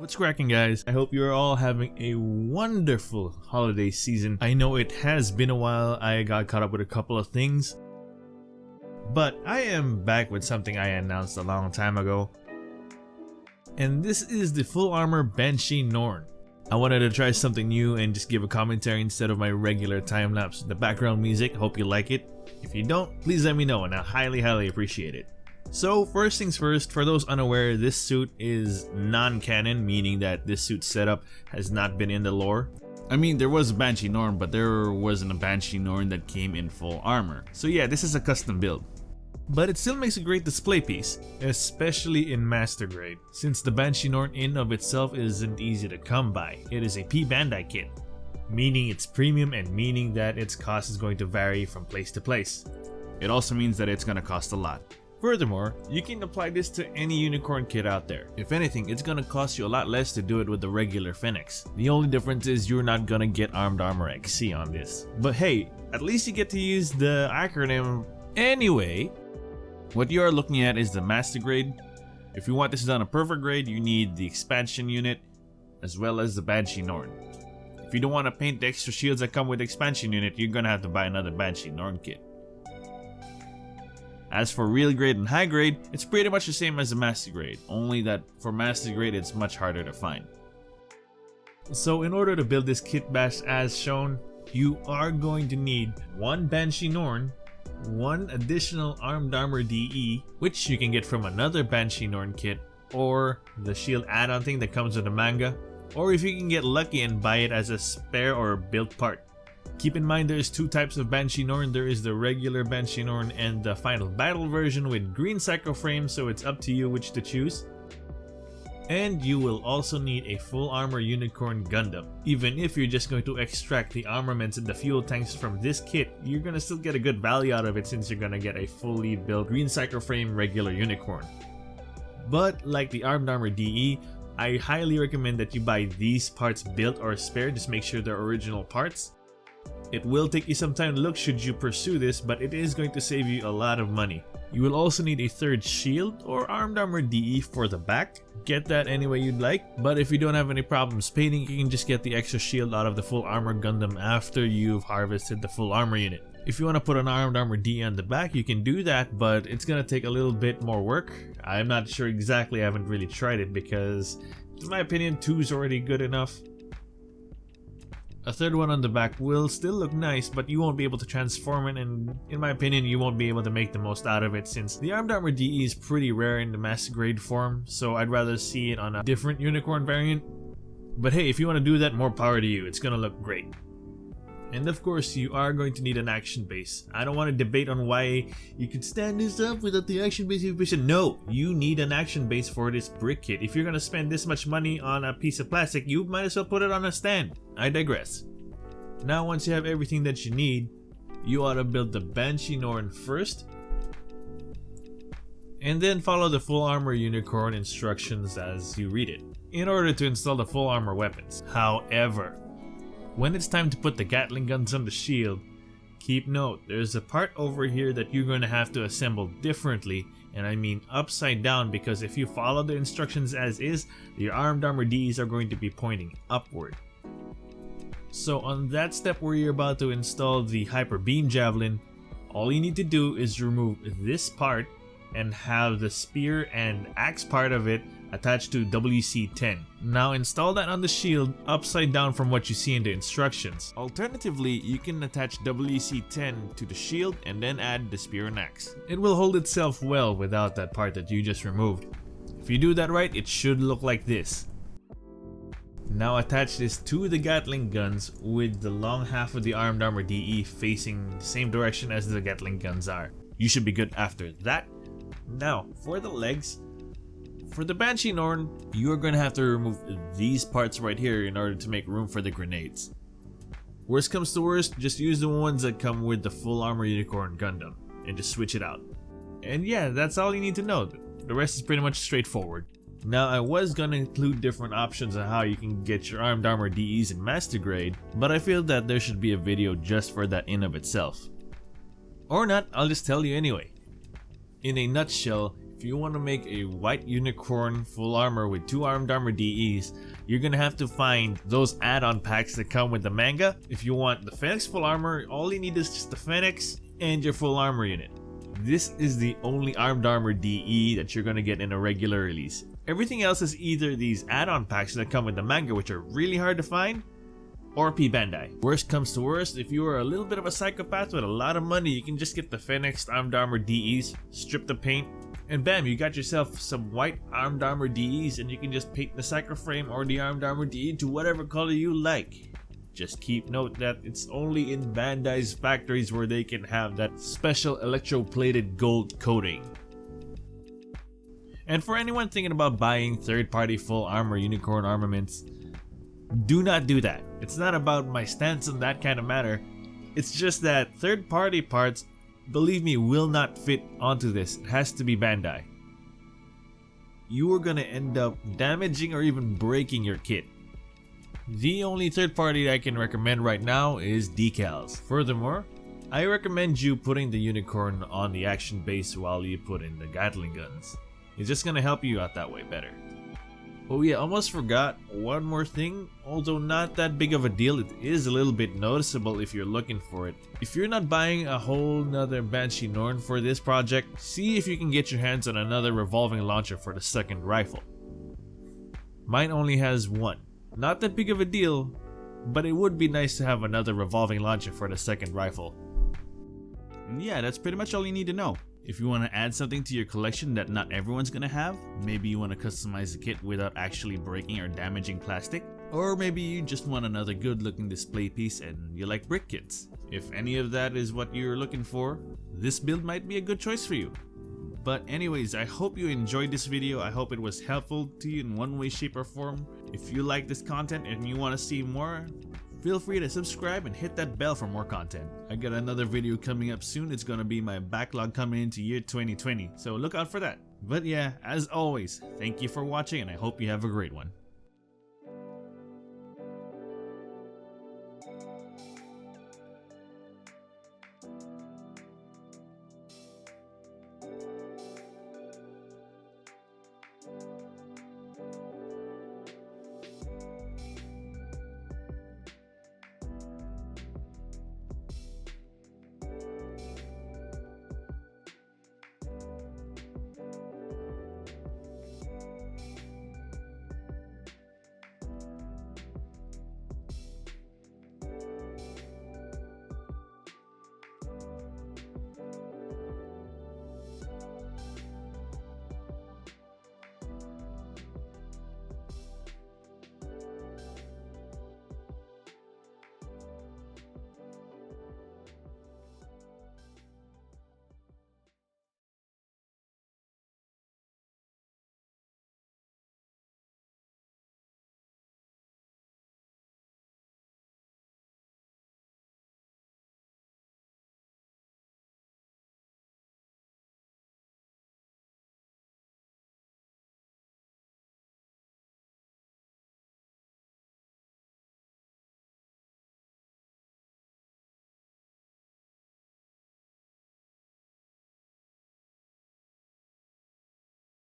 What's cracking, guys? I hope you're all having a wonderful holiday season. I know it has been a while. I got caught up with a couple of things, but I am back with something I announced a long time ago, and this is the full armor Banshee Norn. I wanted to try something new and just give a commentary instead of my regular time-lapse with the background music. Hope you like it. If you don't, please let me know and I highly appreciate it. So first things first, for those unaware, this suit is non-canon, meaning that this suit setup has not been in the lore. I mean, there was a Banshee Norn, but there wasn't a Banshee Norn that came in full armor. So yeah, this is a custom build. But it still makes a great display piece, especially in Master Grade, since the Banshee Norn in of itself isn't easy to come by. It is a P-Bandai kit, meaning it's premium and meaning that its cost is going to vary from place to place. It also means that it's going to cost a lot. Furthermore, you can apply this to any unicorn kit out there. If anything, it's gonna cost you a lot less to do it with the regular Phoenix. The only difference is you're not gonna get Armed Armor XC on this. But hey, at least you get to use the acronym. Anyway, what you are looking at is the Master Grade. If you want this done a perfect grade, you need the expansion unit as well as the Banshee Norn. If you don't want to paint the extra shields that come with the expansion unit, you're gonna have to buy another Banshee Norn kit. As for real grade and high grade, it's pretty much the same as the Master Grade, only that for Master Grade it's much harder to find. So in order to build this kit bash as shown, you are going to need one Banshee Norn, one additional Armed Armor DE, which you can get from another Banshee Norn kit, or the shield add-on thing that comes with the manga, or if you can get lucky and buy it as a spare or built part. Keep in mind there's two types of Banshee Norn. There is the regular Banshee Norn and the final battle version with green psycho frame, so it's up to you which to choose. And you will also need a full armor unicorn Gundam. Even if you're just going to extract the armaments and the fuel tanks from this kit, you're gonna still get a good value out of it since you're gonna get a fully built green psycho frame regular unicorn. But like the Armed Armor DE, I highly recommend that you buy these parts built or spare. Just make sure they're original parts. It will take you some time to look should you pursue this, but it is going to save you a lot of money. You will also need a third shield or Armed Armor DE for the back. Get that any way you'd like, but if you don't have any problems painting, you can just get the extra shield out of the full armor Gundam after you've harvested the full armor unit. If you want to put an Armed Armor DE on the back, you can do that, but it's gonna take a little bit more work. I'm not sure exactly, I haven't really tried it because, in my opinion, 2 is already good enough. A third one on the back will still look nice, but you won't be able to transform it, and in my opinion you won't be able to make the most out of it since the Armed Armor DE is pretty rare in the Master Grade form, so I'd rather see it on a different unicorn variant. But hey, if you want to do that, more power to you, it's gonna look great. And of course, you are going to need an action base. I don't want to debate on why you could stand this up without the action base efficient. No, you need an action base for this brick kit. If you're going to spend this much money on a piece of plastic, you might as well put it on a stand. I digress. Now once you have everything that you need, you ought to build the Banshee Norn first, and then follow the full armor unicorn instructions as you read it, in order to install the full armor weapons. However, when it's time to put the Gatling guns on the shield, keep note, there's a part over here that you're going to have to assemble differently, and I mean upside down, because if you follow the instructions as is, your Armed Armor DEs are going to be pointing upward. So on that step where you're about to install the Hyper Beam Javelin, all you need to do is remove this part and have the spear and axe part of it attached to WC-10. Now install that on the shield upside down from what you see in the instructions. Alternatively, you can attach WC-10 to the shield and then add the spear and axe. It will hold itself well without that part that you just removed. If you do that right, it should look like this. Now attach this to the Gatling guns with the long half of the Armed Armor DE facing the same direction as the Gatling guns are. You should be good after that. Now, for the legs, for the Banshee Norn, you are going to have to remove these parts right here in order to make room for the grenades. Worst comes to worst, just use the ones that come with the full armor unicorn Gundam and just switch it out. And yeah, that's all you need to know. The rest is pretty much straightforward. Now, I was going to include different options on how you can get your Armed Armor DEs in Master Grade, but I feel that there should be a video just for that in of itself. Or not, I'll just tell you anyway. In a nutshell, If you want to make a white unicorn full armor with 2 armed armor DEs, you're gonna have to find those add-on packs that come with the manga. If you want the Phoenix full armor, all you need is just the Phoenix and your full armor unit. This is the only armed armor DE that you're gonna get in a regular release. Everything else is either these add-on packs that come with the manga, which are really hard to find, or P Bandai. Worst comes to worst, if you are a little bit of a psychopath with a lot of money, you can just get the Phoenix armed armor DEs, strip the paint, and bam, you got yourself some white armed armor DEs, and you can just paint the Psycho Frame or the armed armor DE to whatever color you like. Just keep note that it's only in Bandai's factories where they can have that special electroplated gold coating. And for anyone thinking about buying third-party full armor unicorn armaments, do not do that. It's not about my stance on that kind of matter. It's just that third-party parts, believe me, will not fit onto this. It has to be Bandai. You are gonna end up damaging or even breaking your kit. The only third party I can recommend right now is decals. Furthermore, I recommend you putting the unicorn on the action base while you put in the Gatling guns. It's just gonna help you out that way better. Oh yeah, almost forgot one more thing. Although not that big of a deal, it is a little bit noticeable if you're looking for it. If you're not buying a whole nother Banshee Norn for this project, see if you can get your hands on another revolving launcher for the second rifle. Mine only has one. Not that big of a deal, but it would be nice to have another revolving launcher for the second rifle. And yeah, that's pretty much all you need to know. If you want to add something to your collection that not everyone's gonna have, maybe you want to customize the kit without actually breaking or damaging plastic, or maybe you just want another good looking display piece and you like brick kits. If any of that is what you're looking for, this build might be a good choice for you. But anyways, I hope you enjoyed this video. I hope it was helpful to you in one way, shape, or form. If you like this content and you want to see more, feel free to subscribe and hit that bell for more content. I got another video coming up soon. It's gonna be my backlog coming into year 2020, so look out for that. But yeah, as always, thank you for watching and I hope you have a great one.